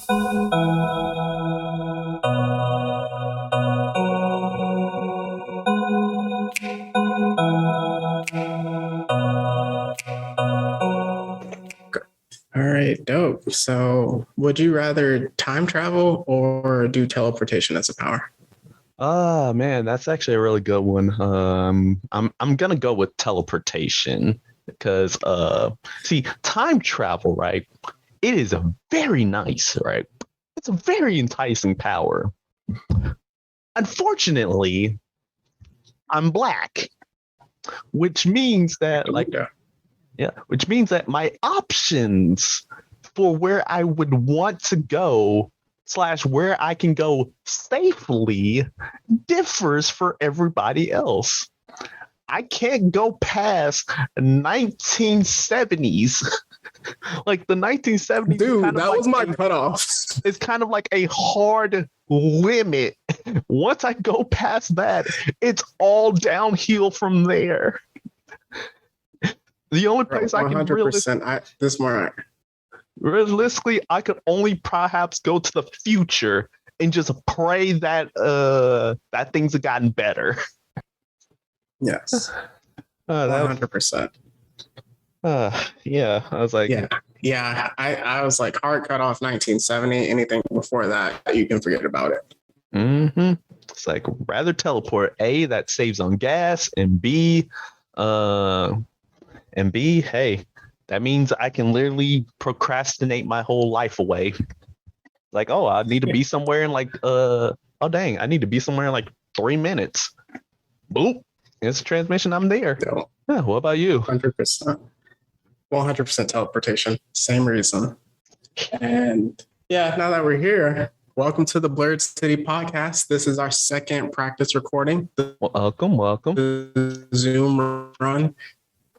All right, dope. So, would you rather time travel or do teleportation as a power? Man, that's actually a really good one. I'm gonna go with teleportation because see, time travel, right? It is a very nice, right? It's a very enticing power. Unfortunately, I'm black, which means that which means that my options for where I would want to go slash where I can go safely differs for everybody else. I can't go past 1970s. Like the 1970s Dude, that was my cutoff. It's kind of like a hard limit. Once I go past that, it's all downhill from there. The only place I can 100%. This morning. Realistically, I could only perhaps go to the future and just pray that that things have gotten better. Yes. 100%. Yeah, I was like, yeah. I was like hard cut off 1970. Anything before that, you can forget about it. Mm-hmm. It's like rather teleport. A, that saves on gas, and B, hey, that means I can literally procrastinate my whole life away. Like, oh, I need to be somewhere in like oh dang, I need to be somewhere in like 3 minutes. Boop. It's a transmission, I'm there. Yeah, what about you? 100%. 100% teleportation. Same reason. And yeah, now that we're here, welcome to the Blurred City podcast. This is our second practice recording. Welcome. The Zoom run.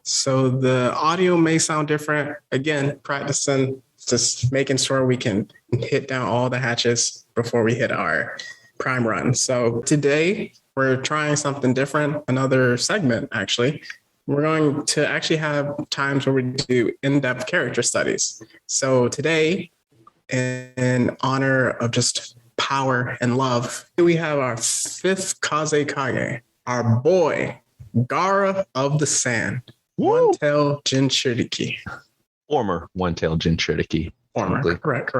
So the audio may sound different. Again, practicing, just making sure we can hit down all the hatches before we hit our prime run. So today we're trying something different, another segment actually. We're going to actually have times where we do in-depth character studies. So today, in honor of just power and love, we have our fifth Kazekage, our boy, Gaara of the Sand. One-tail jinchuriki. Former one-tail jinchuriki. Former, correct.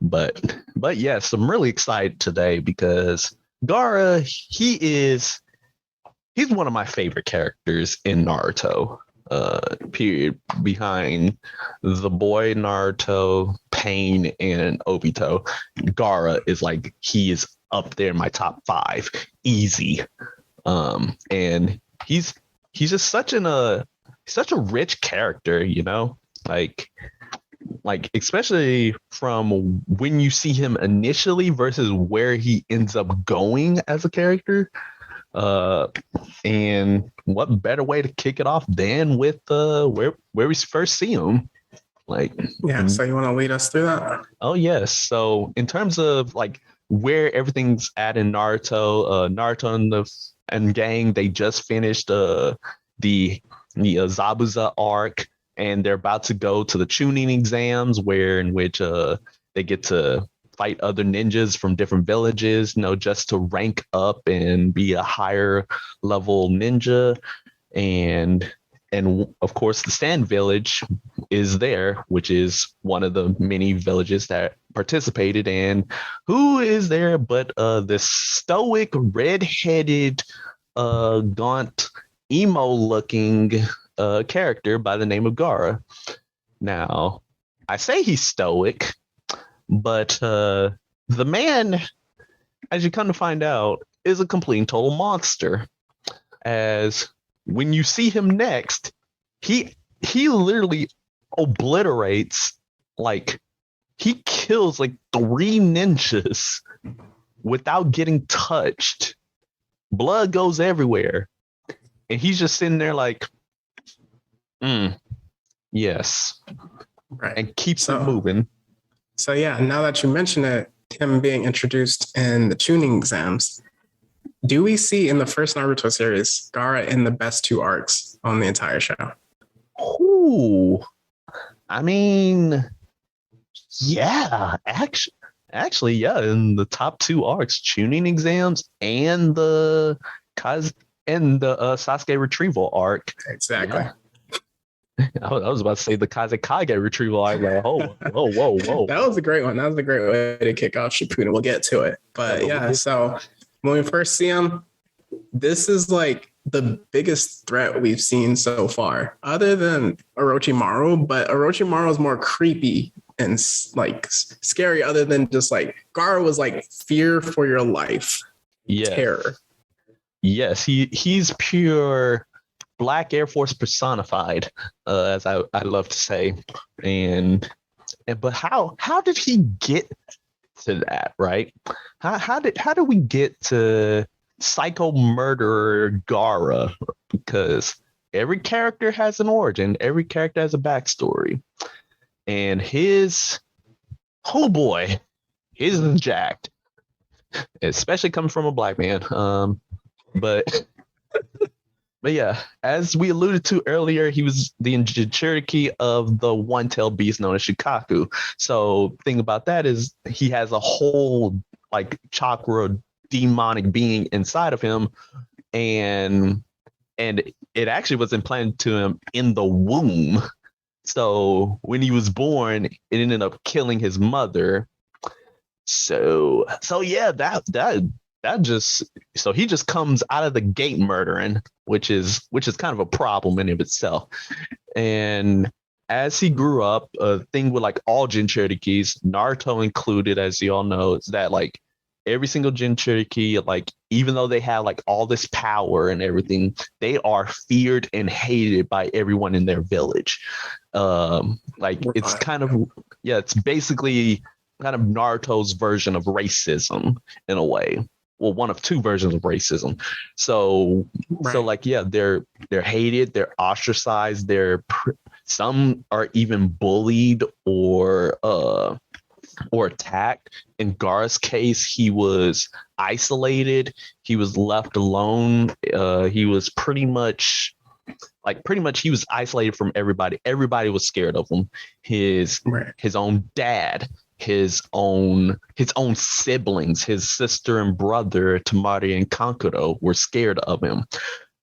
But yes, I'm really excited today because Gaara, he's one of my favorite characters in Naruto. Period. Behind the boy Naruto, Pain, and Obito, Gaara is like he is up there in my top 5, easy. And he's just such a rich character, you know, like especially from when you see him initially versus where he ends up going as a character. And what better way to kick it off than with where we first see him? Like, yeah. So you want to lead us through that? Oh yes. So in terms of like where everything's at in Naruto, Naruto and gang, they just finished the Zabuza arc, and they're about to go to the Chunin exams, in which they get to fight other ninjas from different villages, you know, just to rank up and be a higher level ninja. And of course the Sand Village is there, which is one of the many villages that participated. And who is there but this stoic, red-headed, gaunt, emo-looking character by the name of Gaara. Now, I say he's stoic, but the man, as you come to find out, is a complete and total monster. As when you see him next, he literally obliterates, like, he kills like 3 ninjas without getting touched. Blood goes everywhere. And he's just sitting there like, yes. Right. And keeps it moving. So yeah, now that you mention it, him being introduced in the tuning exams, do we see in the first Naruto series Gaara in the best 2 arcs on the entire show? Ooh. I mean, Yeah, actually, yeah, in the top two arcs, tuning exams and the Kaz and the Sasuke retrieval arc. Exactly. Yeah, I was about to say the Kazekage retrieval arc. Like, oh, whoa. That was a great one. That was a great way to kick off Shippuden. We'll get to it. But yeah, so when we first see him, this is like the biggest threat we've seen so far, other than Orochimaru. But Orochimaru is more creepy and like scary, other than just like Gaara was like fear for your life, terror. Yes, he's pure Black Air Force personified, as I love to say, and but how did he get to that, right? How did we get to psycho murderer Gaara? Because every character has an origin, every character has a backstory, and his oh boy, his is jacked, especially coming from a black man. But yeah, as we alluded to earlier, he was the jinchuriki of the one-tailed beast known as Shukaku. So thing about that is he has a whole like chakra demonic being inside of him, and it actually was implanted to him in the womb. So when he was born, it ended up killing his mother. So yeah, that just so he just comes out of the gate murdering, which is kind of a problem in of itself. And as he grew up, a thing with like all jinchurikis, Naruto included, as you all know, is that like every single jinchuriki, like even though they have like all this power and everything, they are feared and hated by everyone in their village. Like it's kind of it's basically kind of Naruto's version of racism in a way. Well, one of two versions of racism. So like, yeah, they're hated, they're ostracized, some are even bullied or attacked. In Gaara's case, he was isolated, he was left alone. He was pretty much he was isolated from everybody. Everybody was scared of him. His own dad, his own siblings, his sister and brother Tamari and Kankuro were scared of him.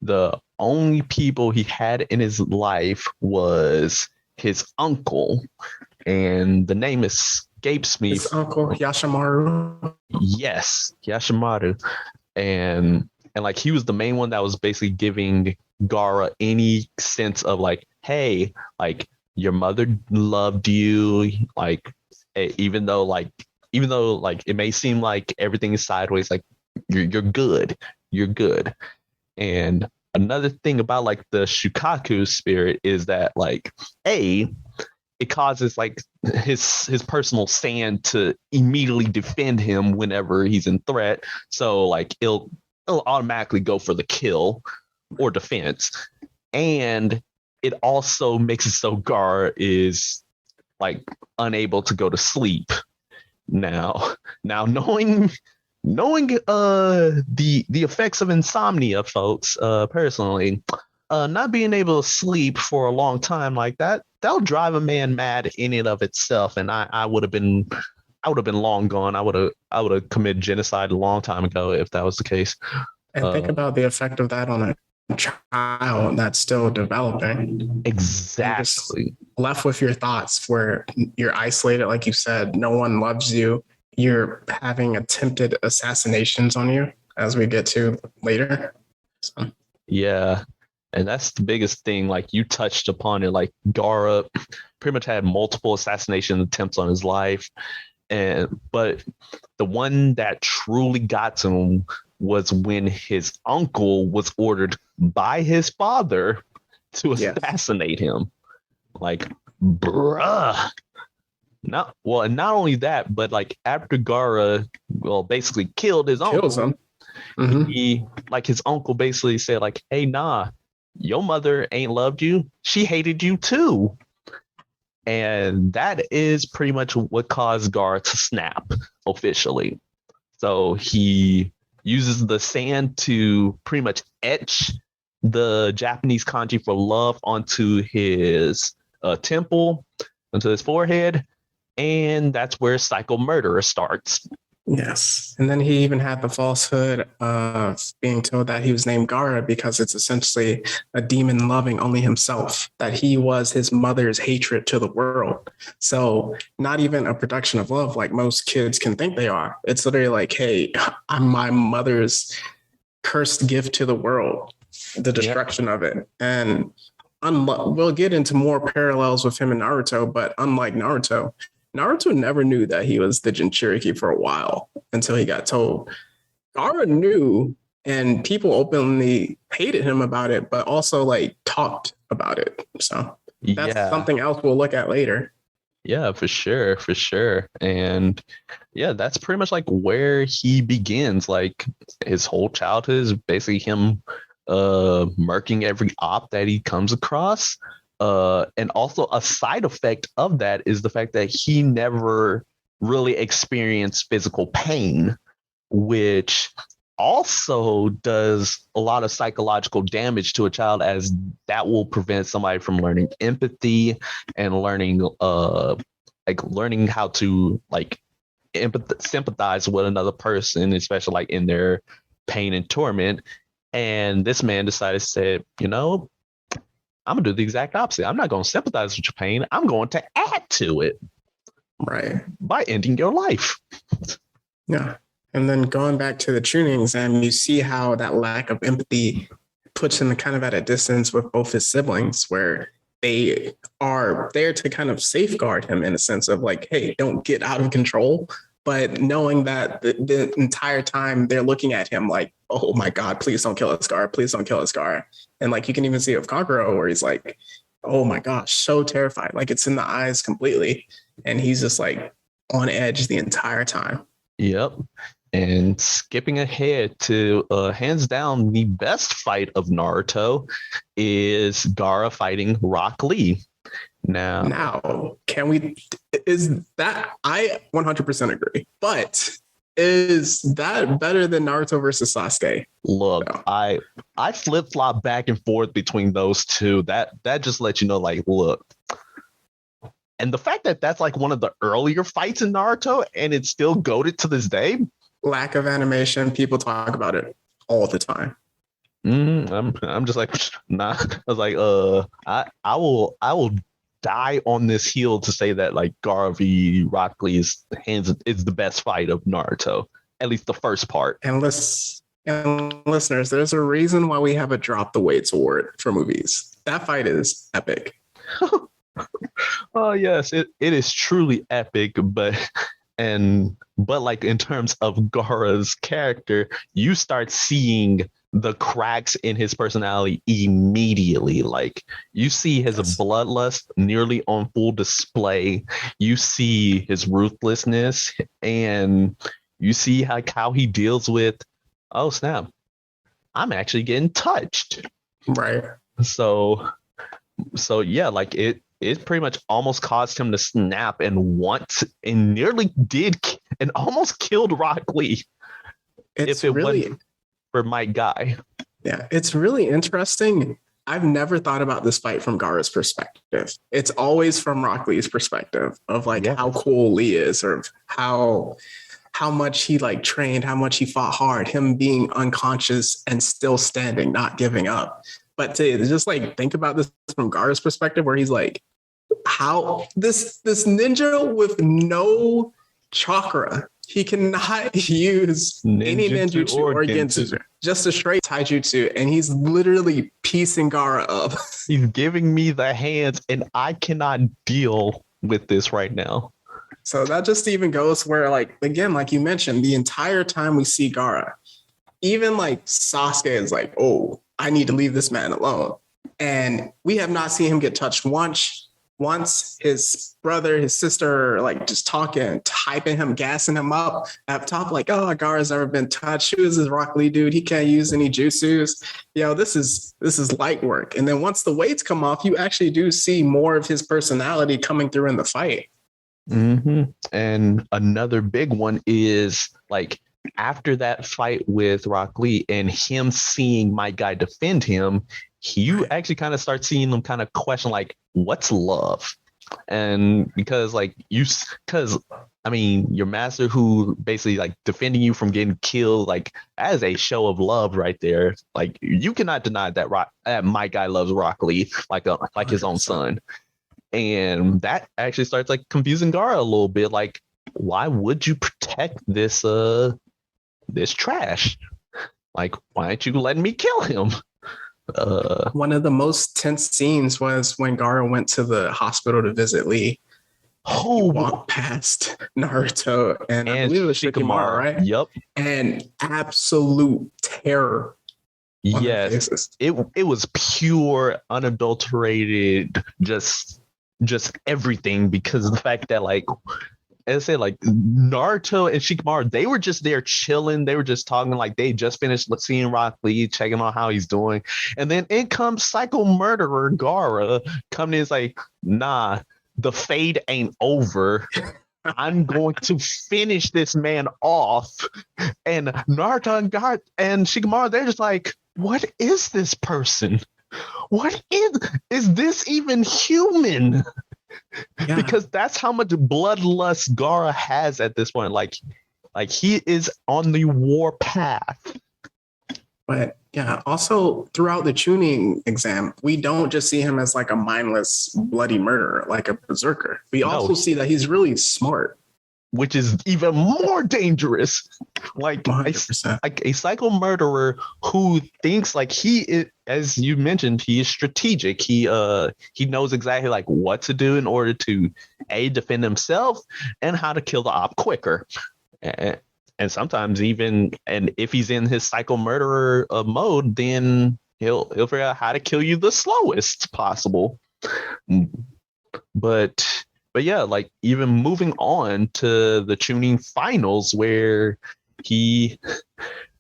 The only people he had in his life was his uncle, and the name escapes me. His uncle Yashimaru. Yes, Yashimaru, and like he was the main one that was basically giving Gaara any sense of like, hey, like your mother loved you, like even though it may seem like everything is sideways, like you're good. And another thing about like the Shukaku spirit is that like it causes like his personal sand to immediately defend him whenever he's in threat. So like it'll automatically go for the kill or defense. And it also makes it so Gaara is like unable to go to sleep. Now knowing the effects of insomnia, folks, personally, not being able to sleep for a long time like that'll drive a man mad in and of itself. And I would have been long gone. I would have committed genocide a long time ago if that was the case. And think about the effect of that on a child that's still developing. Exactly. Left with your thoughts where you're isolated, like you said, no one loves you. You're having attempted assassinations on you, as we get to later. So. Yeah. And that's the biggest thing. Like you touched upon it, like Gaara pretty much had multiple assassination attempts on his life. But the one that truly got to him was when his uncle was ordered by his father to assassinate him. Like, bruh. Not only that, but like after Gaara, basically killed his uncle. Kills him. He, like his uncle basically said like, hey, nah, your mother ain't loved you. She hated you too. And that is pretty much what caused Gaara to snap officially. So he uses the sand to pretty much etch the Japanese kanji for love onto his temple, onto his forehead. And that's where Psycho Murderer starts. Yes. And then he even had the falsehood of being told that he was named Gaara because it's essentially a demon loving only himself, that he was his mother's hatred to the world. So, not even a production of love like most kids can think they are. It's literally like, hey, I'm my mother's cursed gift to the world, the destruction of it. And we'll get into more parallels with him and Naruto, but unlike Naruto, Naruto never knew that he was the Jinchuriki for a while until he got told. Gaara knew, and people openly hated him about it, but also like talked about it. So that's something else we'll look at later. Yeah, for sure, for sure. And yeah, that's pretty much like where he begins. Like his whole childhood is basically him murking every op that he comes across. And also a side effect of that is the fact that he never really experienced physical pain, which also does a lot of psychological damage to a child, as that will prevent somebody from learning empathy and learning learning how to like sympathize with another person, especially like in their pain and torment. And this man decided to say, you know, I'm gonna do the exact opposite. I'm not going to sympathize with your pain. I'm going to add to it, right, by ending your life. Yeah. And then going back to the tuning exam, you see how that lack of empathy puts him kind of at a distance with both his siblings, where they are there to kind of safeguard him in a sense of like, hey, don't get out of control. But knowing that the entire time they're looking at him like, oh my God, please don't kill us, Gaara. Please don't kill us, Gaara. And like you can even see it with Kagero where he's like, oh my gosh, so terrified. Like it's in the eyes completely. And he's just like on edge the entire time. Yep. And skipping ahead to hands down the best fight of Naruto is Gaara fighting Rock Lee. Now, can we? Is that I 100% agree? But is that better than Naruto versus Sasuke? Look, no. I flip flop back and forth between those two. That just lets you know, like, look. And the fact that that's like one of the earlier fights in Naruto and it's still goated to this day. Lack of animation. People talk about it all the time. I'm just like, nah. I was like, I will die on this hill to say that like Gaara v Rock Lee is the best fight of Naruto, at least the first part. And listeners, there's a reason why we have a drop the weights award for movies. That fight is epic. Oh yes, it is truly epic, but like in terms of Gaara's character, you start seeing the cracks in his personality immediately. Like you see his bloodlust nearly on full display. You see his ruthlessness, and you see how he deals with, oh snap, I'm actually getting touched. Right. So yeah, like it pretty much almost caused him to snap and nearly did and almost killed Rock Lee. If it wasn't for Mike Guy. Yeah, it's really interesting. I've never thought about this fight from Gaara's perspective. It's always from Rock Lee's perspective of like how cool Lee is, or how much he like trained, how much he fought hard, him being unconscious and still standing, not giving up. But to just like think about this from Gaara's perspective, where he's like, how this ninja with no chakra, he cannot use any ninjutsu or genjutsu, just a straight taijutsu, and he's literally piecing Gaara up. He's giving me the hands, and I cannot deal with this right now. So that just even goes where, like, again, like you mentioned, the entire time we see Gaara, even like Sasuke is like, oh, I need to leave this man alone. And we have not seen him get touched once. His brother, his sister, like just talking, hyping him, gassing him up at top, like, oh, Gaara's never been touched. Who is this Rock Lee dude? He can't use any jutsus. This is light work. And then once the weights come off, you actually do see more of his personality coming through in the fight. Mm-hmm. And another big one is like after that fight with Rock Lee and him seeing my guy defend him, you actually kind of start seeing them kind of question like, what's love? And because I mean, your master who basically like defending you from getting killed, like as a show of love right there. Like you cannot deny that my guy loves Rock Lee like his own 100%. son. And that actually starts like confusing Gaara a little bit. Like, why would you protect this trash? Like, why aren't you letting me kill him? One of the most tense scenes was when Gaara went to the hospital to visit Lee. He walked past Naruto and I believe it was Shikamaru, right? Yep. And absolute terror on their Yes. faces. It was pure, unadulterated, just everything, because of the fact that, like, as I said, like Naruto and Shikamaru, they were just there chilling. They were just talking, like they just finished seeing Rock Lee, checking on how he's doing. And then in comes psycho murderer Gaara coming in, is like, nah, the fade ain't over. I'm going to finish this man off. And Naruto and Shikamaru, they're just like, what is this person? What is this even human? Yeah. Because that's how much bloodlust Gaara has at this point. Like he is on the war path. But yeah, also throughout the tuning exam, we don't just see him as like a mindless, bloody murderer, like a berserker. We also see that he's really smart, which is even more dangerous. Like a psycho murderer who thinks like he is, as you mentioned, he is strategic. He knows exactly like what to do in order to defend himself and how to kill the op quicker. And sometimes even, and if he's in his psycho murderer mode, then he'll figure out how to kill you the slowest possible. But yeah, like even moving on to the tuning finals where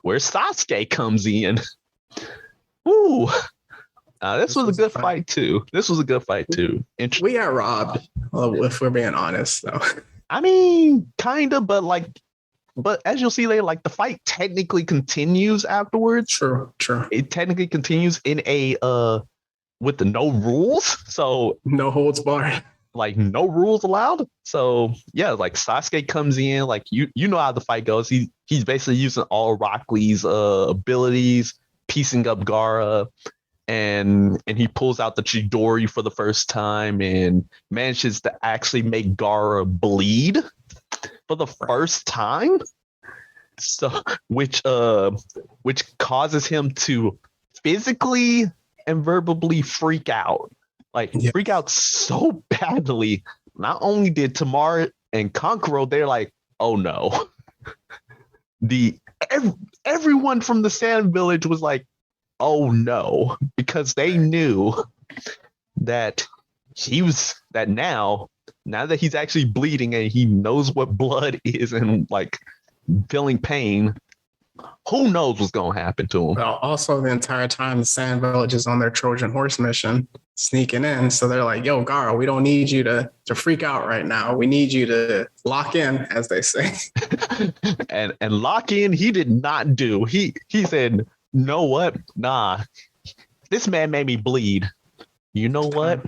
Sasuke comes in. Ooh. This was a good fight too. We got robbed, if we're being honest, though. I mean, kind of, but as you'll see later, like the fight technically continues afterwards. True. It technically continues in a with the no rules, so no holds barred. Like no rules allowed. So yeah, like Sasuke comes in, like you know how the fight goes. He's basically using all Rock Lee's abilities, piecing up Gaara, and he pulls out the Chidori for the first time and manages to actually make Gaara bleed for the first time. So which causes him to physically and verbally freak out. Freak out so badly. Not only did Tamar and Kankuro, they're like, oh no. Everyone from the Sand Village was like, oh no, because they knew that now that he's actually bleeding and he knows what blood is and like feeling pain, who knows what's going to happen to him. Well, also the entire time the Sand Village is on their Trojan horse mission, sneaking in. So they're like, yo, Gaara, we don't need you to freak out right now. We need you to lock in, as they say. and lock in, he did not do. He said, know what? Nah, this man made me bleed. You know what?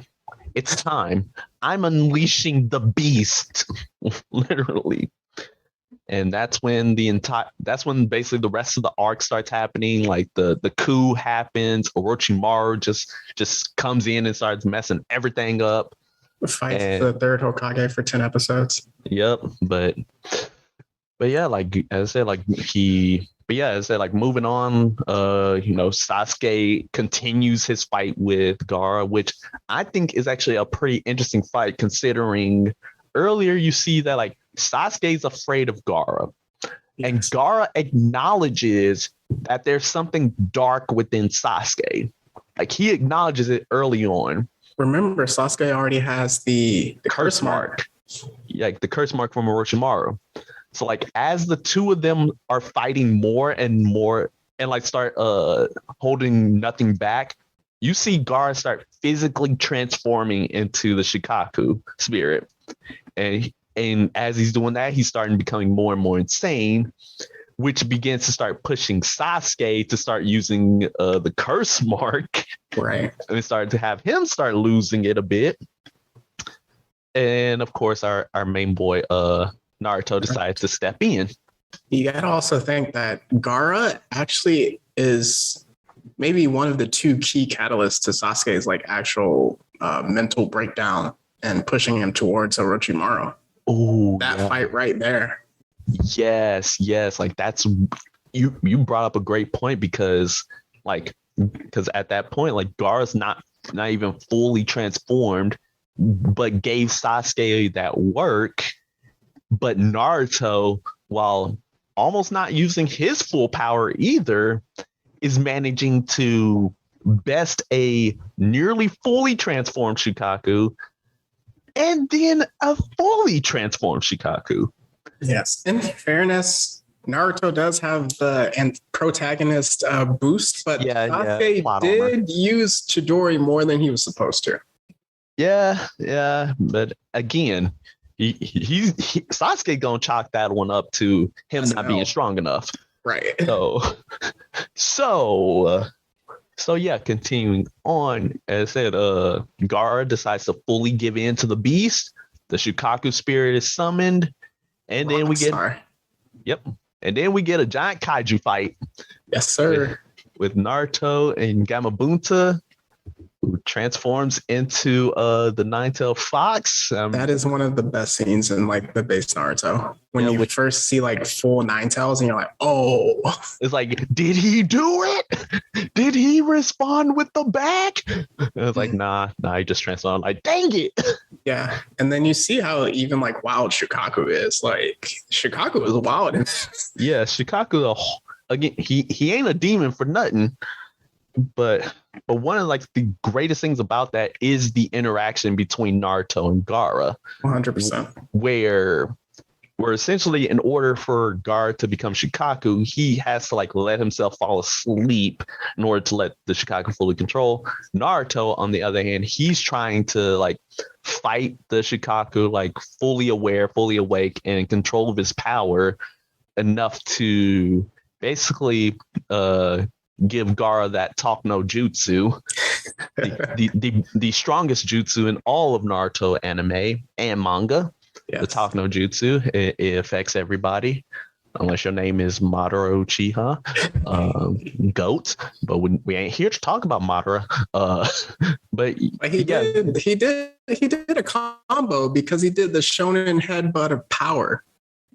It's time. I'm unleashing the beast, literally. And that's when basically the rest of the arc starts happening. Like the coup happens. Orochimaru just comes in and starts messing everything up. Fights the third Hokage for 10 episodes. Yep. But yeah, like as I said, like moving on, Sasuke continues his fight with Gaara, which I think is actually a pretty interesting fight, considering earlier you see that like Sasuke's afraid of Gaara. Yes. And Gaara acknowledges that there's something dark within Sasuke. Like he acknowledges it early on. Remember, Sasuke already has the curse mark. Like the curse mark from Orochimaru. So like as the two of them are fighting more and more and like start holding nothing back, you see Gaara start physically transforming into the Shikaku spirit. And as he's doing that, he's starting becoming more and more insane, which begins to start pushing Sasuke to start using the curse mark. Right. And it started to have him start losing it a bit. And of course, our main boy, Naruto, decides to step in. You gotta also think that Gaara actually is maybe one of the two key catalysts to Sasuke's like actual mental breakdown and pushing him towards Orochimaru. Oh, That fight right there. yes. Like that's you brought up a great point because at that point, like Gaara's not even fully transformed, but gave Sasuke that work. But Naruto, while almost not using his full power either, is managing to best a nearly fully transformed Shukaku and then a fully transformed Shukaku. Yes. In fairness, Naruto does have the protagonist boost, but Sasuke did use Chidori more than he was supposed to. Yeah. But again, Sasuke gonna chalk that one up to him not being strong enough. Right. So yeah, continuing on, as I said, Gaara decides to fully give in to the beast. The Shukaku spirit is summoned, and then we get a giant kaiju fight. Yes, sir. With Naruto and Gamabunta, who transforms into the nine-tailed fox. That is one of the best scenes in like the base Naruto. When you first see like full nine tails and you're like, oh. It's like, did he do it? Did he respond with the back? And it's like, nah, he just transformed. I'm like, dang it. Yeah. And then you see how even like wild Shukaku is. Like Shukaku is wild. Yeah, Shukaku, again, he ain't a demon for nothing. But one of like the greatest things about that is the interaction between Naruto and Gaara. 100%. Where essentially, in order for Gaara to become Shukaku, he has to like let himself fall asleep in order to let the Shukaku fully control. Naruto, on the other hand, he's trying to like fight the Shukaku, like fully aware, fully awake, and in control of his power enough to basically give Gaara that talk no jutsu, the strongest jutsu in all of Naruto anime and manga. Yes. The talk no jutsu, it affects everybody unless your name is Madara Uchiha, goat. But we ain't here to talk about Madara. But he did a combo because he did the Shonen headbutt of power.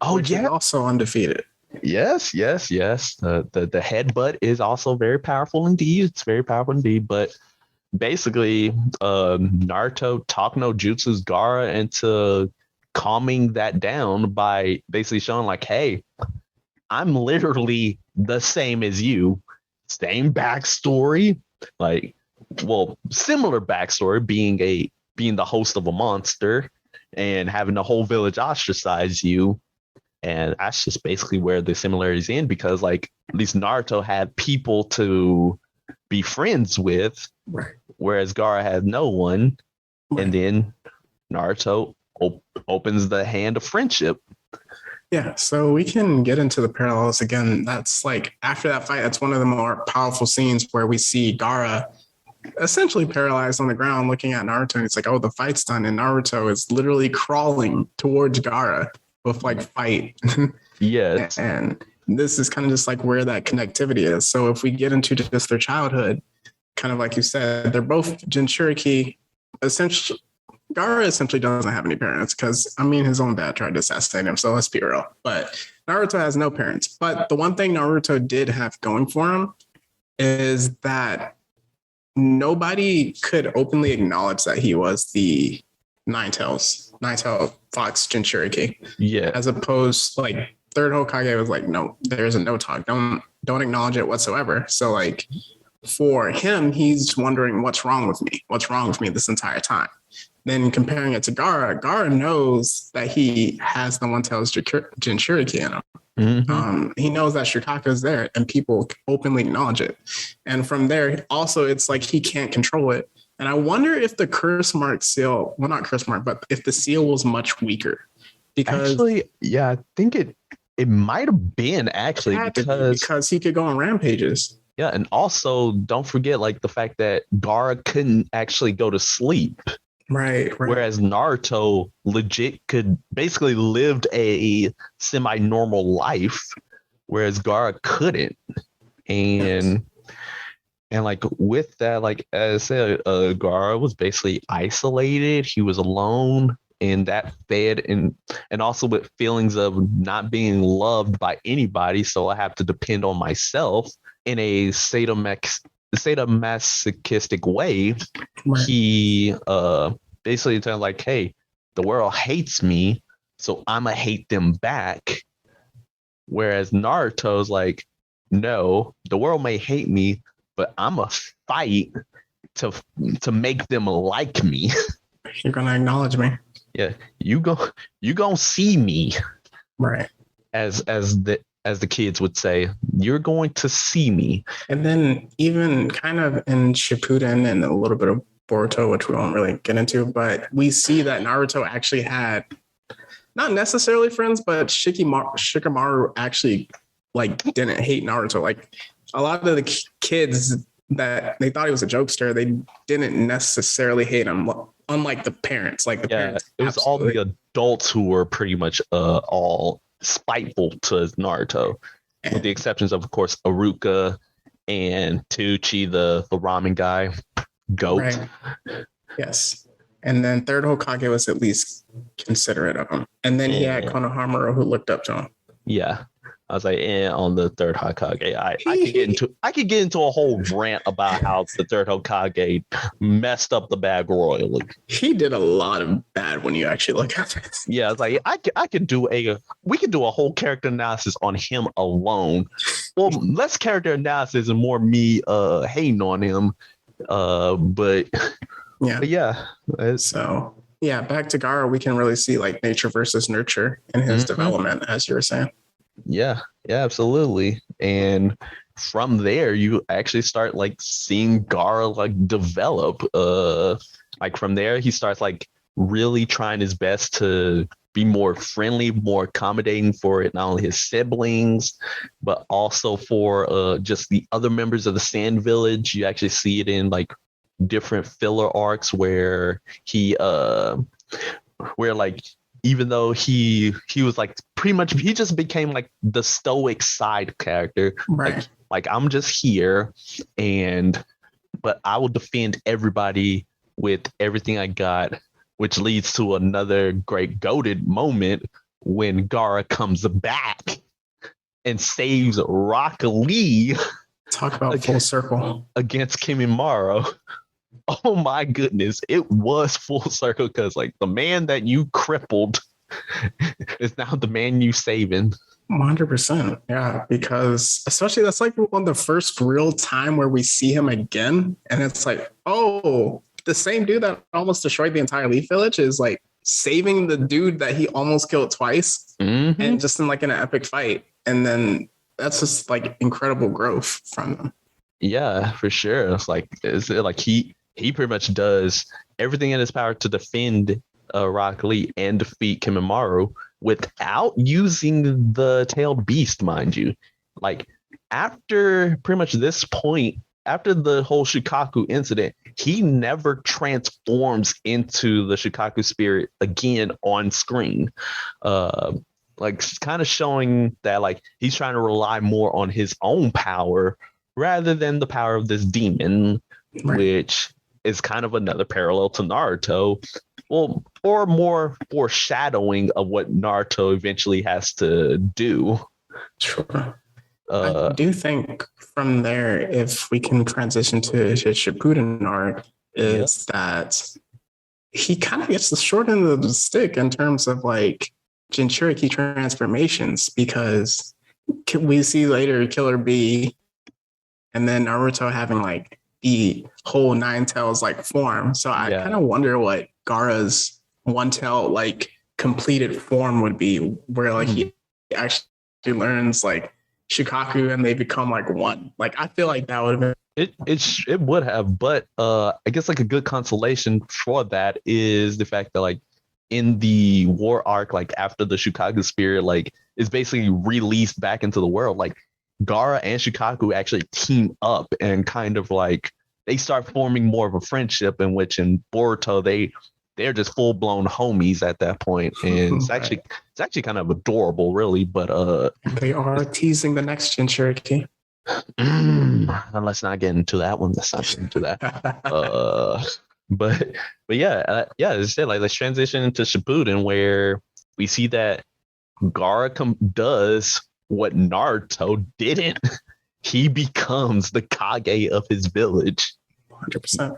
Oh yeah, also undefeated. Yes. The headbutt is also very powerful indeed. It's very powerful indeed. But basically, Naruto talk no jutsu's Gaara into calming that down by basically showing like, hey, I'm literally the same as you. Same backstory, like, well, similar backstory, being the host of a monster and having the whole village ostracize you. And that's just basically where the similarities end, because like at least Naruto had people to be friends with, right, whereas Gaara had no one. Right. And then Naruto opens the hand of friendship. Yeah, so we can get into the parallels again. That's like after that fight, that's one of the more powerful scenes where we see Gaara essentially paralyzed on the ground looking at Naruto. And it's like, oh, the fight's done. And Naruto is literally crawling towards Gaara with like fight. Yes. And this is kind of just like where that connectivity is. So if we get into just their childhood, kind of like you said, they're both jinchuriki. Essentially, Gaara essentially doesn't have any parents because, I mean, his own dad tried to assassinate him. So let's be real. But Naruto has no parents. But the one thing Naruto did have going for him is that nobody could openly acknowledge that he was the nine-tailed fox jinchuriki. Yeah. As opposed, like, third Hokage was like, no, there's a no talk. Don't acknowledge it whatsoever. So, like, for him, he's wondering what's wrong with me? What's wrong with me this entire time? Then comparing it to Gaara knows that he has the one-tailed jinchuriki in him. Mm-hmm. He knows that Shukaku is there and people openly acknowledge it. And from there, also, it's like he can't control it. And I wonder if the curse mark seal, well, not curse mark, but if the seal was much weaker. Because actually, yeah, I think it might have been actually because he could go on rampages. Yeah, and also don't forget like the fact that Gaara couldn't actually go to sleep. Right, right. Whereas Naruto legit could basically lived a semi-normal life, whereas Gaara couldn't. Yes. And like with that, like as I said, Gaara was basically isolated. He was alone, and that fed and also with feelings of not being loved by anybody. So I have to depend on myself in a sadomasochistic way. Right. He basically turned like, hey, the world hates me, so I'ma hate them back. Whereas Naruto's like, no, the world may hate me, but I'm a fight to make them like me. You're gonna acknowledge me. Yeah, you gonna see me, Right. as the kids would say. You're going to see me. And then even kind of in Shippuden and a little bit of Boruto, which we won't really get into, but we see that Naruto actually had not necessarily friends, but Shikamaru actually like didn't hate Naruto. Like a lot of the kids that they thought he was a jokester, they didn't necessarily hate him. Unlike the parents, like the Yeah, parents, it was all the adults who were pretty much all spiteful to Naruto, with the exceptions of course, Aruka and Tucci, the ramen guy, goat. Right. Yes. And then third Hokage was at least considerate of him. And then he had Konohamaru who looked up to him. Yeah. I was like, on the third Hokage. I could get into a whole rant about how the third Hokage messed up the bag royally. He did a lot of bad when you actually look at it. Yeah, it's like we could do a whole character analysis on him alone. Well, less character analysis and more me hating on him. But yeah. So yeah, back to Gaara, we can really see like nature versus nurture in his development, as you were saying. Yeah, absolutely. And from there, you actually start like seeing Gaara like develop. Like from there, he starts like really trying his best to be more friendly, more accommodating for it, not only his siblings, but also for just the other members of the Sand Village. You actually see it in like different filler arcs where where like even though he was like pretty much he just became like the stoic side character, right? Like I'm just here, but I will defend everybody with everything I got, which leads to another great goated moment when Gaara comes back and saves Rock Lee. Talk about full circle against Kimimaro. Oh my goodness, it was full circle because like the man that you crippled is now the man you saving. 100%. Yeah, because especially that's like one of the first real time where we see him again, and it's like, oh, the same dude that almost destroyed the entire Leaf Village is like saving the dude that he almost killed twice, and just in like an epic fight, and then that's just like incredible growth from him. Yeah, for sure. It's like he pretty much does everything in his power to defend Rock Lee and defeat Kimimaro without using the tailed beast, mind you. Like after pretty much this point, after the whole Shukaku incident, he never transforms into the Shukaku spirit again on screen. Like kind of showing that like he's trying to rely more on his own power rather than the power of this demon, right, which is kind of another parallel to Naruto. Well, or more foreshadowing of what Naruto eventually has to do. Sure. I do think from there, if we can transition to his Shippuden arc, is that he kind of gets the short end of the stick in terms of like jinchuriki transformations, because we see later Killer Bee and then Naruto having like the whole nine tails like form. So I kind of wonder what Gaara's one tail like completed form would be, where like he actually learns like Shukaku and they become like one. Like I feel like that would have been it would have, but I guess like a good consolation for that is the fact that like in the war arc, like after the Shukaku spirit like is basically released back into the world, like Gaara and Shukaku actually team up and kind of like they start forming more of a friendship, in which in Boruto they they're just full blown homies at that point, and it's actually kind of adorable, really. But they are teasing the next jinchuriki. Let's not get into that one. Let's not get into that. But yeah. As I said, like let's transition into Shippuden, where we see that Gaara does what Naruto didn't. He becomes the Kage of his village. 100%.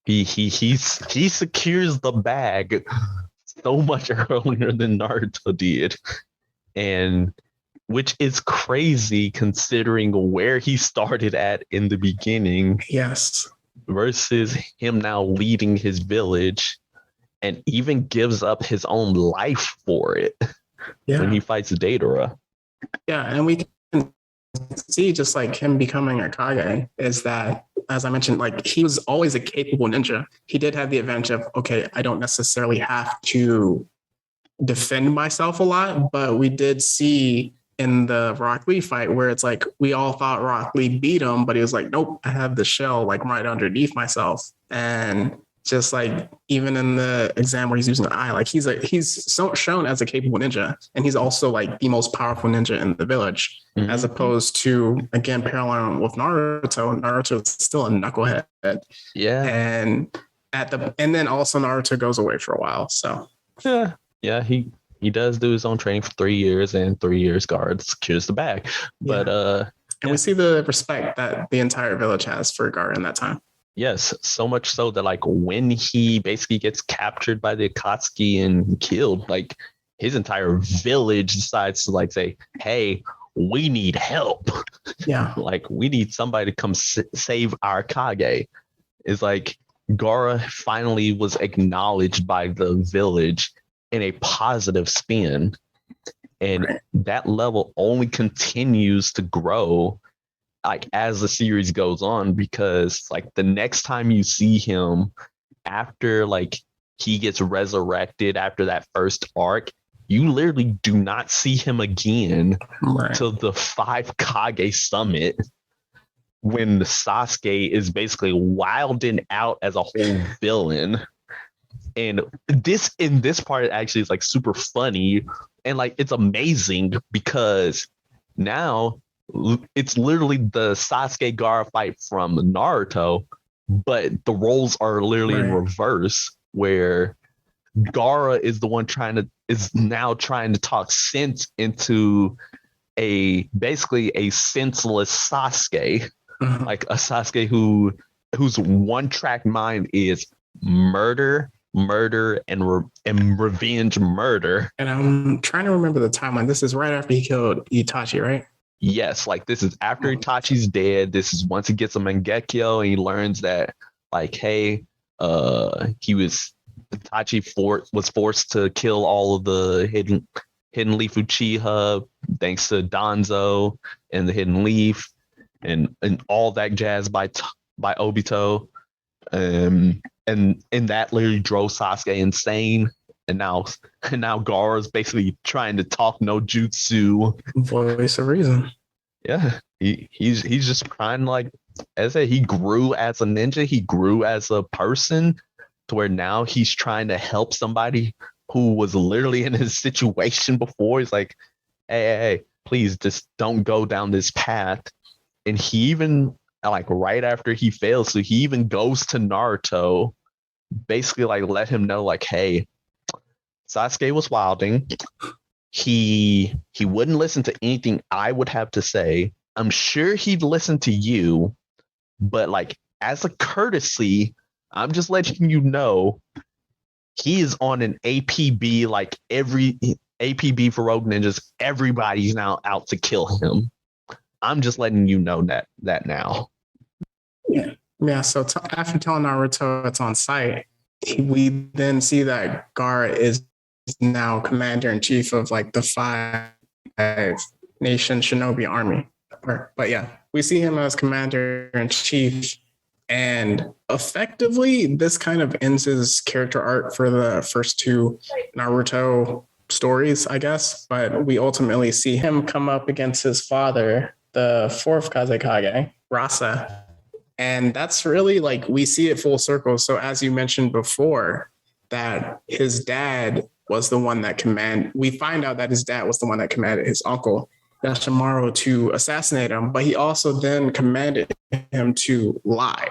He secures the bag so much earlier than Naruto did, and which is crazy considering where he started at in the beginning. Yes. Versus him now leading his village, and even gives up his own life for it when he fights Deidara. Yeah, and we can see just like him becoming a Kage is that, as I mentioned, like he was always a capable ninja. He did have the advantage of, okay, I don't necessarily have to defend myself a lot, but we did see in the Rock Lee fight where it's like we all thought Rock Lee beat him, but he was like, nope, I have the shell like right underneath myself. And just like even in the exam where he's using the eye, like he's so shown as a capable ninja, and he's also like the most powerful ninja in the village, as opposed to, again, paralleling with Naruto. Naruto is still a knucklehead. Yeah. And then also Naruto goes away for a while. So yeah, he does do his own training for 3 years, and 3 years Gaara secures the bag. But and we see the respect that the entire village has for Gaara in that time. Yes, so much so that like when he basically gets captured by the Akatsuki and killed, like his entire village decides to like say, hey, we need help. Yeah. Like we need somebody to come save our Kage. It's like Gaara finally was acknowledged by the village in a positive spin. And that level only continues to grow like as the series goes on, because like the next time you see him after like he gets resurrected after that first arc, you literally do not see him again till the 5 Kage summit, when the Sasuke is basically wilding out as a whole villain. And this part actually is like super funny, and like it's amazing because now it's literally the Sasuke Gaara fight from Naruto, but the roles are literally in reverse, where Gaara is the one is now trying to talk sense into basically a senseless Sasuke, like a Sasuke whose one track mind is murder, and revenge murder. And I'm trying to remember the timeline. This is right after he killed Itachi, right? Yes, like this is after Itachi's dead. This is once he gets a Mangekyo and he learns that, like, hey, Itachi was forced to kill all of the hidden leaf Uchiha thanks to Danzo and the hidden leaf and all that jazz by Obito, and that literally drove Sasuke insane. And now Gaara's basically trying to talk no jutsu. Voice of reason. Yeah, he's just trying, like, as I said, he grew as a ninja, he grew as a person, to where now he's trying to help somebody who was literally in his situation before. He's like, hey, please just don't go down this path. And he even, like, right after he fails, so he even goes to Naruto, basically like let him know, like, hey, Sasuke was wilding. He wouldn't listen to anything I would have to say. I'm sure he'd listen to you, but like as a courtesy, I'm just letting you know he is on an APB, like every APB for Rogue Ninjas. Everybody's now out to kill him. I'm just letting you know that now. Yeah. So after telling Naruto it's on site, we then see that Gaara is now commander-in-chief of like the 5 nation shinobi army. But yeah, we see him as commander-in-chief, and effectively this kind of ends his character arc for the first 2 Naruto stories, I guess. But we ultimately see him come up against his father, the 4th Kazekage, Rasa. And that's really like, we see it full circle. So as you mentioned before, that his dad was the one that we find out that his dad was the one that commanded his uncle Yashimaru to assassinate him, but he also then commanded him to lie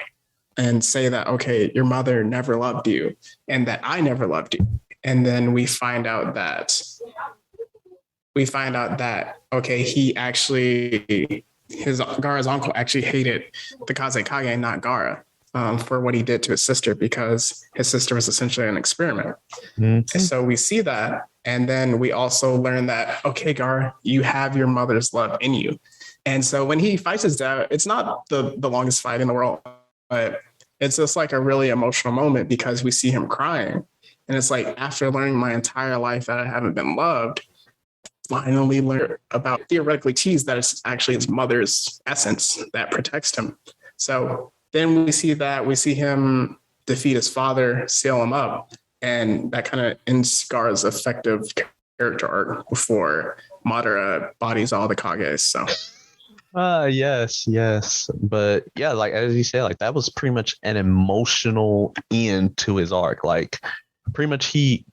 and say that, okay, your mother never loved you and that I never loved you. And then we find out that okay, he actually, Gaara's uncle actually hated the Kazekage, not Gaara, for what he did to his sister, because his sister was essentially an experiment. Mm-hmm. So we see that. And then we also learn that, okay, Gaara, you have your mother's love in you. And so when he fights his dad, it's not the longest fight in the world, but it's just like a really emotional moment because we see him crying. And it's like, after learning my entire life that I haven't been loved, finally learn about, theoretically tease that it's actually his mother's essence that protects him. So then we see him defeat his father, seal him up, and that kind of ends Gaara's effective character arc before Madara bodies all the Kages. So yes. But yeah, like as you say, like that was pretty much an emotional end to his arc. Like pretty much as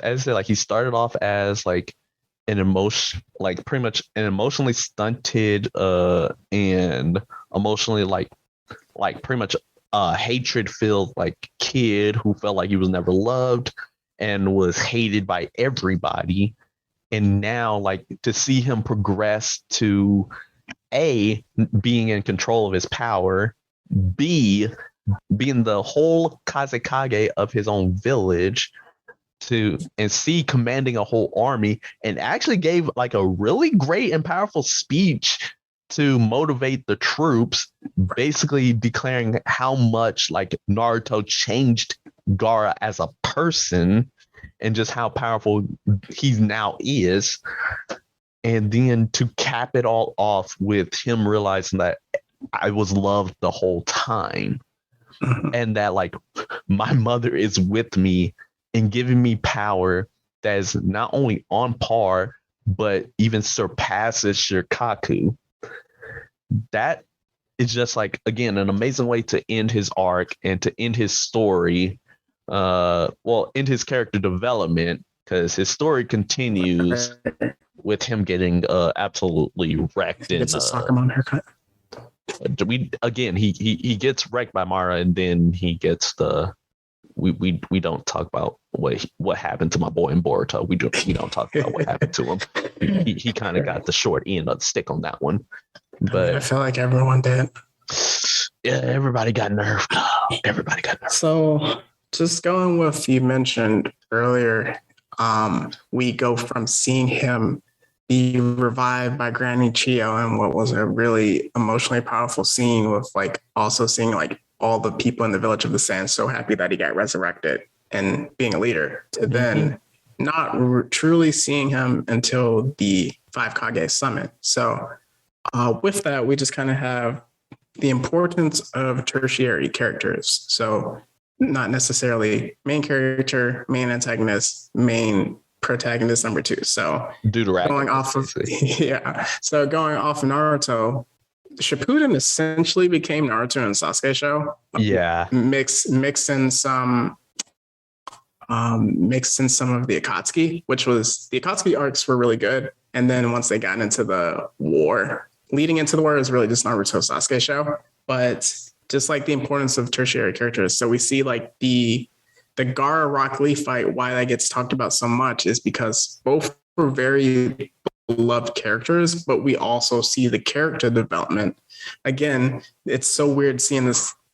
I said, like he started off as like an emotionally stunted and emotionally like pretty much hatred filled like kid who felt like he was never loved and was hated by everybody. And now like to see him progress to A, being in control of his power, B, being the whole Kazekage of his own village, and C, commanding a whole army, and actually gave like a really great and powerful speech to motivate the troops, basically declaring how much like Naruto changed Gaara as a person and just how powerful he now is. And then to cap it all off with him realizing that I was loved the whole time and that like my mother is with me and giving me power that is not only on par, but even surpasses Shirkaku. That is just like, again, an amazing way to end his arc and to end his story. End his character development, because his story continues with him getting absolutely wrecked. It's a Sakamon haircut. He gets wrecked by Mara, and then he gets the. We don't talk about what happened to my boy in Boruto. We don't talk about what happened to him. He kind of got the short end of the stick on that one. But I feel like everyone did. Yeah, everybody got nerfed. So just going with you mentioned earlier, we go from seeing him be revived by Granny Chio and what was a really emotionally powerful scene with like also seeing like all the people in the village of the sand so happy that he got resurrected and being a leader, to then not truly seeing him until the 5 Kage summit. So with that, we just kind of have the importance of tertiary characters. So not necessarily main character, main antagonist, main protagonist number 2. So going off of Naruto, Shippuden essentially became Naruto and Sasuke show. Yeah. Mix in some of the Akatsuki, which was the Akatsuki arcs were really good. And then once they got into the war, leading into the war is really just Naruto Sasuke show. But just like the importance of tertiary characters. So we see like the Gaara Rock Lee fight, why that gets talked about so much is because both were very beloved characters, but we also see the character development. Again, it's so weird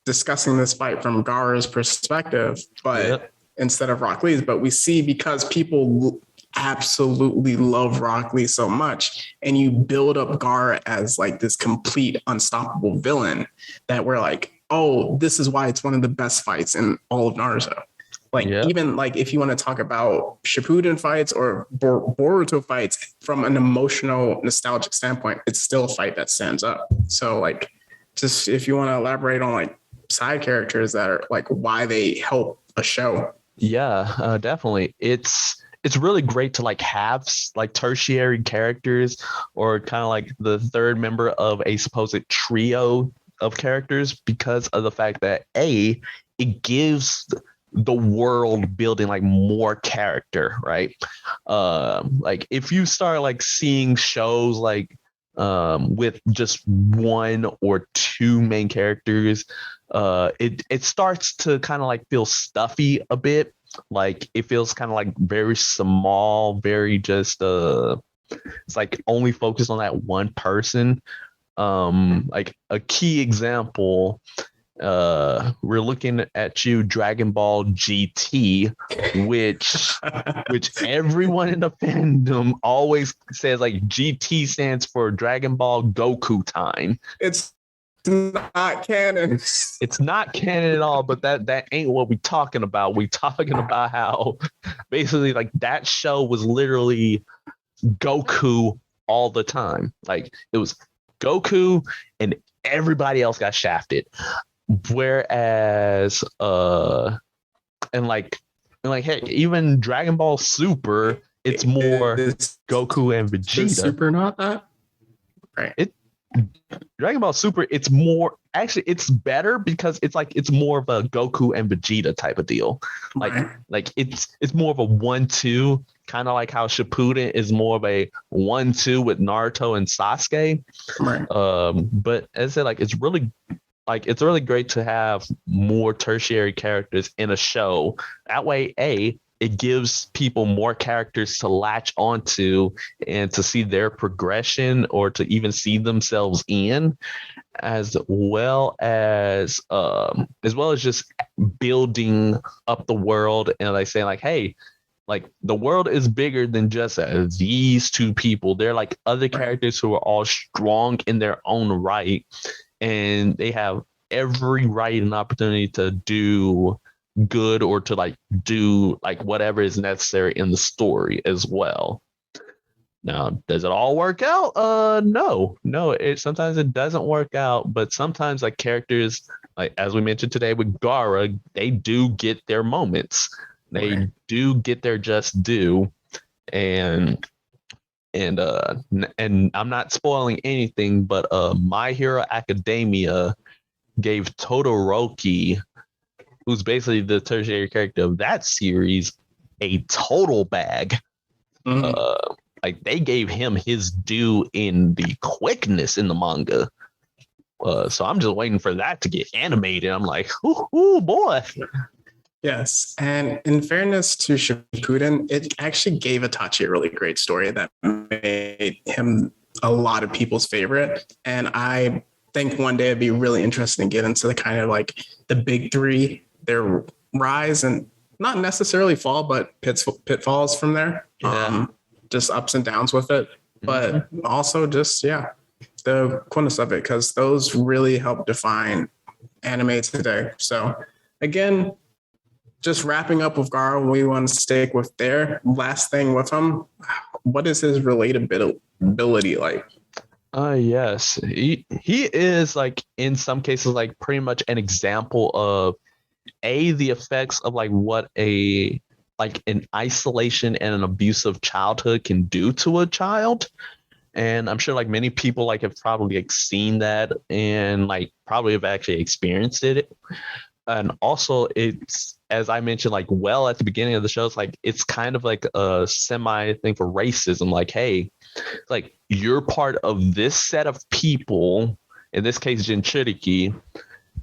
discussing this fight from Gaara's perspective, but instead of Rock Lee's, but we see because people absolutely love Rock Lee so much, and you build up Gaara as like this complete unstoppable villain that we're like, oh, this is why it's one of the best fights in all of Naruto. Like even like if you want to talk about Shippuden fights or Boruto fights from an emotional nostalgic standpoint, it's still a fight that stands up. So like just if you want to elaborate on like side characters that are like why they help a show. Yeah, definitely. It's really great to like have like tertiary characters or kind of like the third member of a supposed trio of characters, because of the fact that it gives the world building, like more character, right? Like if you start like seeing shows like with just one or two main characters, it starts to kind of like feel stuffy a bit. Like it feels kind of like very small, very just it's like only focused on that one person. Like a key example, we're looking at you, Dragon Ball GT, which everyone in the fandom always says like GT stands for Dragon Ball Goku time. It's not canon. It's not canon at all, but that ain't what we talking about. We talking about how basically like that show was literally Goku all the time. Like it was Goku and everybody else got shafted. Whereas and like heck, even Dragon Ball Super, it's more Goku and Vegeta. Super not that? Right. Dragon Ball Super, it's more actually it's better because it's more of a Goku and Vegeta type of deal. Like it's more of a 1-2, kind of like how Shippuden is more of a 1-2 with Naruto and Sasuke. Right. But as I said, like it's really great to have more tertiary characters in a show. That way, it gives people more characters to latch onto and to see their progression or to even see themselves in, as well as just building up the world and like saying like, hey, like the world is bigger than just these two people. They're like other characters who are all strong in their own right, and they have every right and opportunity to do good or to like do like whatever is necessary in the story as well. Now, does it all work out? No. Sometimes it doesn't work out, but sometimes like characters, like as we mentioned today with Gaara, they do get their moments. They do get their just due, and I'm not spoiling anything, but My Hero Academia gave Todoroki, who's basically the tertiary character of that series, a total bag. Like they gave him his due in the quickness in the manga. So I'm just waiting for that to get animated. I'm like, ooh boy. Yes, and in fairness to Shippuden, it actually gave Itachi a really great story that made him a lot of people's favorite. And I think one day it'd be really interesting to get into the kind of like the big three, their rise and not necessarily fall, but pitfalls from there. Yeah. Just ups and downs with it, but also just the quintessence of it, because those really help define anime today. So again, just wrapping up with Gaara, we want to stick with their last thing with him. What is his relatability like? Yes, he is like in some cases like pretty much an example of the effects of like what an isolation and an abusive childhood can do to a child. And I'm sure like many people like have probably like seen that and like probably have actually experienced it. And also it's, as I mentioned, like well at the beginning of the show, it's like it's kind of like a semi thing for racism. Like, hey, like you're part of this set of people, in this case, jinchuriki.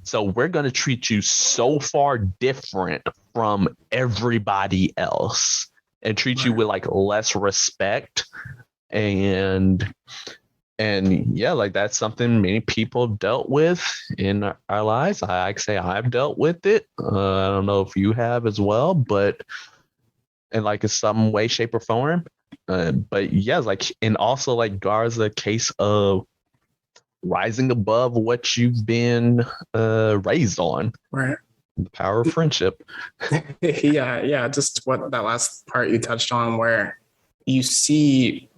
So we're going to treat you so far different from everybody else and treat you with like less respect. And yeah, like that's something many people dealt with in our lives. I say I've dealt with it. I don't know if you have as well, but in like in some way, shape, or form. But yeah, like, and also like Gaara's a case of rising above what you've been raised on. Right. The power of friendship. Yeah. Just what that last part you touched on, where you see,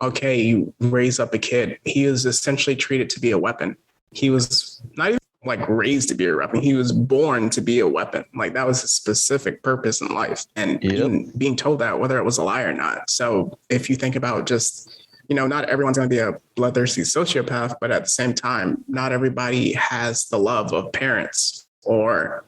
okay, you raise up a kid. He was essentially treated to be a weapon. He was not even like raised to be a weapon. He was born to be a weapon. Like that was a specific purpose in life. And being told that, whether it was a lie or not. So if you think about just, not everyone's going to be a bloodthirsty sociopath, but at the same time, not everybody has the love of parents or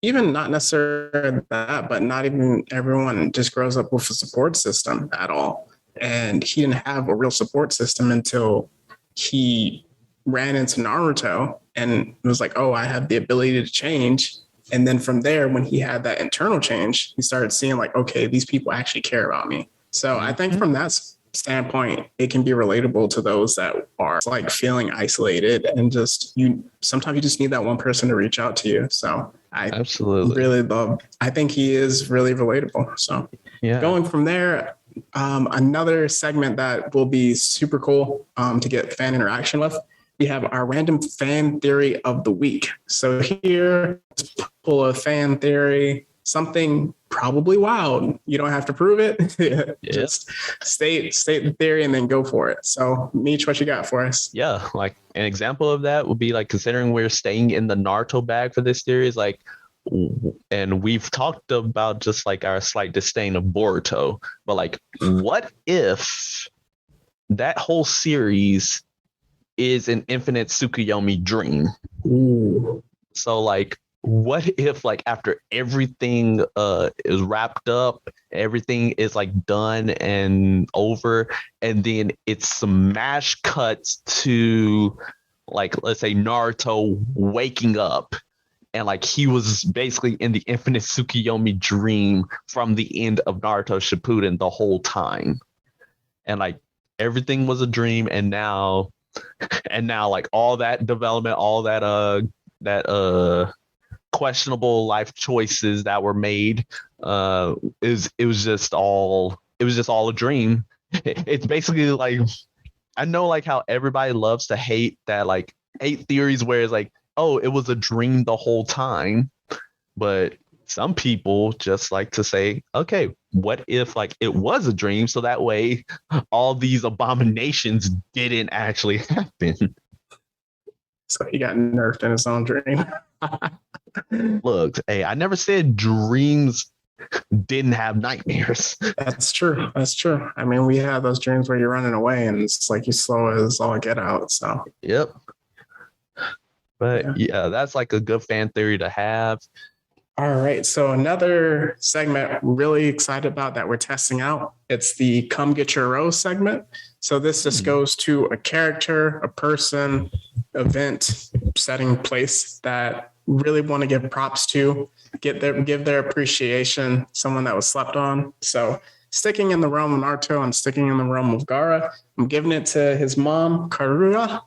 even not necessarily that, but not even everyone just grows up with a support system at all. And he didn't have a real support system until he ran into Naruto and was like, oh, I have the ability to change. And then from there, when he had that internal change, he started seeing like, okay, these people actually care about me. So I think from that standpoint, it can be relatable to those that are like feeling isolated and just sometimes you just need that one person to reach out to you. So I Absolutely. really love, I think he is really relatable. So Yeah. going from there, another segment that will be super cool to get fan interaction with, we have our random fan theory of the week. So here, pull a fan theory, something probably wild. You don't have to prove it. Just state the theory and then go for it. So Meech, what you got for us? Yeah, like an example of that would be like, considering we're staying in the Naruto bag for this series, like, and we've talked about just like our slight disdain of Boruto, but like, what if that whole series is an infinite Tsukuyomi dream? Ooh. So like, what if like after everything is wrapped up, everything is like done and over, and then it's smash cuts to like, let's say Naruto waking up, and like he was basically in the infinite Tsukuyomi dream from the end of Naruto Shippuden the whole time, and like everything was a dream, and now like all that development, all that questionable life choices that were made, it was just all a dream. It's basically like, I know like how everybody loves to hate theories where it's like, oh, it was a dream the whole time, but some people just like to say, okay, what if like it was a dream, so that way all these abominations didn't actually happen. So he got nerfed in his own dream. Look, hey, I never said dreams didn't have nightmares. That's true. That's true. I mean, we have those dreams where you're running away and it's like you slow as all get out. So, yep. But yeah, that's like a good fan theory to have. All right. So another segment really excited about that we're testing out. It's the Come Get Your Rose segment. So this just goes to a character, a person, event, setting, place that really want to give props to, give their appreciation, someone that was slept on. So sticking in the realm of Naruto and sticking in the realm of Gaara, I'm giving it to his mom, Karura.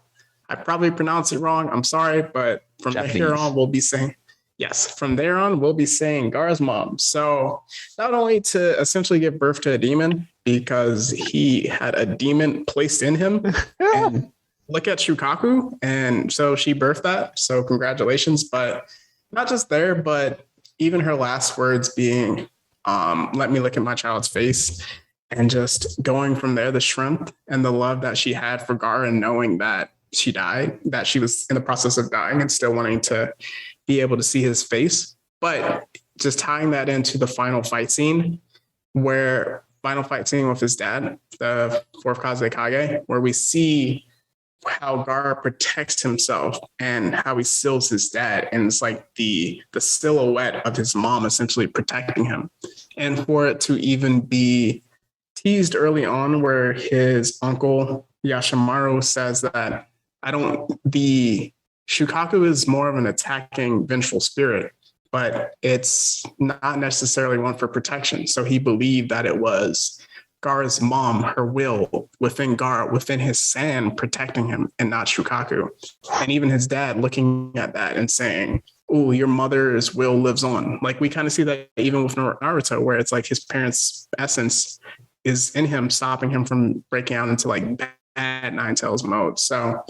I probably pronounced it wrong. I'm sorry, but from here on, we'll be saying Gaara's mom. So not only to essentially give birth to a demon, because he had a demon placed in him, and look at Shukaku, and so she birthed that. So congratulations. But not just there, but even her last words being, let me look at my child's face, and just going from there, the strength and the love that she had for Gaara, knowing that she died, that she was in the process of dying and still wanting to be able to see his face. But just tying that into the final fight scene with his dad, the fourth Kazekage, where we see how Gaara protects himself and how he seals his dad. And it's like the silhouette of his mom essentially protecting him. And for it to even be teased early on where his uncle Yashimaru says that the Shukaku is more of an attacking, vengeful spirit, but it's not necessarily one for protection. So he believed that it was Gaara's mom, her will within Gaara, within his sand, protecting him and not Shukaku. And even his dad looking at that and saying, oh, your mother's will lives on. Like we kind of see that even with Naruto, where it's like his parents' essence is in him, stopping him from breaking out into like bad Nine Tails mode. So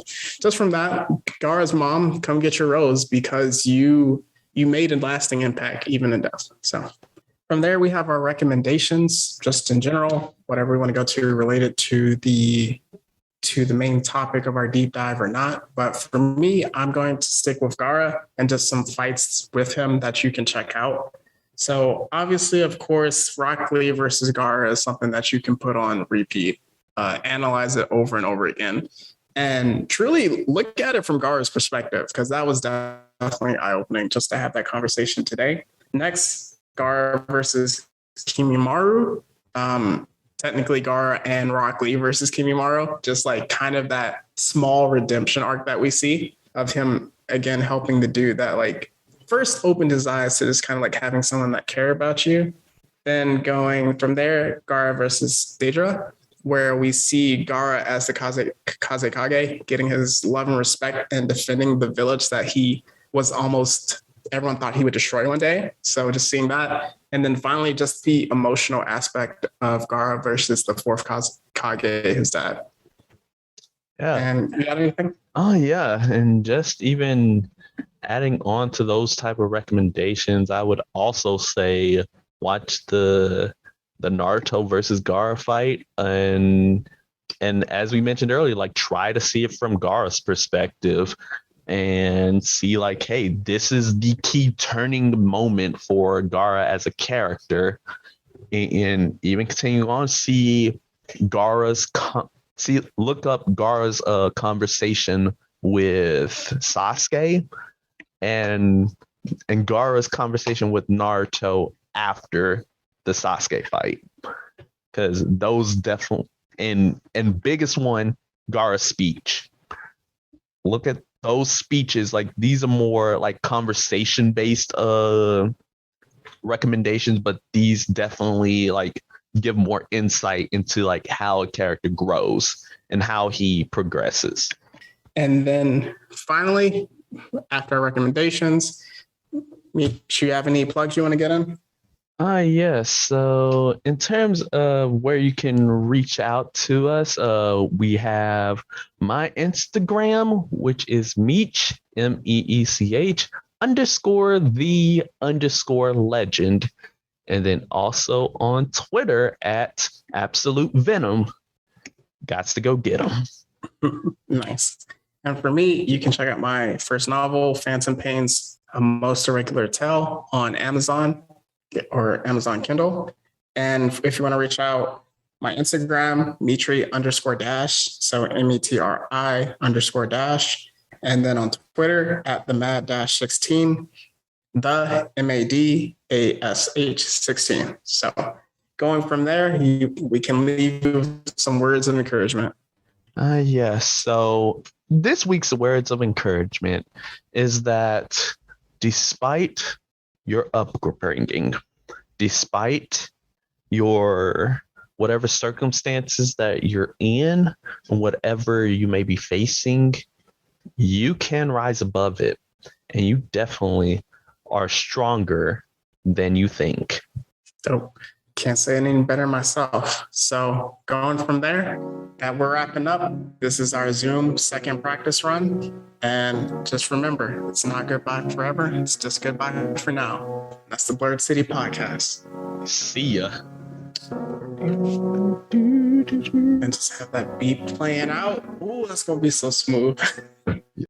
just from that, Gaara's mom, come get your rose, because you made a lasting impact even in death. So from there, we have our recommendations, just in general, whatever we want to go to related to the main topic of our deep dive or not. But for me, I'm going to stick with Gaara and just some fights with him that you can check out. So obviously, of course, Rock Lee versus Gaara is something that you can put on repeat, analyze it over and over again, and truly look at it from Gaara's perspective, because that was definitely definitely eye-opening just to have that conversation today. Next, Gaara versus Kimimaru. Technically Gaara and Rock Lee versus Kimimaru, just like kind of that small redemption arc that we see of him again helping the dude that like first opened his eyes to just kind of like having someone that care about you. Then going from there, Gaara versus Deidara, where we see Gaara as the Kazekage getting his love and respect and defending the village that he was almost everyone thought he would destroy one day. So just seeing that. And then finally, just the emotional aspect of Gaara versus the fourth Kage, his dad. Yeah. And you got anything? Oh, yeah. And just even adding on to those type of recommendations, I would also say watch the Naruto versus Gaara fight. And as we mentioned earlier, like try to see it from Gaara's perspective and see like, hey, this is the key turning moment for Gaara as a character. And even continuing on, see Gaara's look up Gaara's conversation with Sasuke and Gaara's conversation with Naruto after the Sasuke fight, because those definitely and biggest one, Gaara's speech. Look at those speeches. Like these are more like conversation based recommendations, but these definitely like give more insight into like how a character grows and how he progresses. And then finally, after our recommendations, do you have any plugs you want to get in? Yes. So in terms of where you can reach out to us, we have my Instagram, which is Meech, MEECH _the_legend. And then also on Twitter at Absolute Venom. Gots to go get them. Nice. And for me, you can check out my first novel, Phantom Pain's A Most Irregular Tale, on Amazon or Amazon Kindle. And if you want to reach out, my Instagram, Mitri_dash, so METRI_dash. And then on Twitter at the mad-16, the MADASH16. So going from there, we can leave you with some words of encouragement. Yes. So this week's words of encouragement is that despite your upbringing, despite your whatever circumstances that you're in, and whatever you may be facing, you can rise above it, and you definitely are stronger than you think. So can't say it any better myself. So going from there, that we're wrapping up. This is our Zoom second practice run. And just remember, it's not goodbye forever. It's just goodbye for now. That's the Blurred City Podcast. See ya. And just have that beat playing out. Ooh, that's going to be so smooth.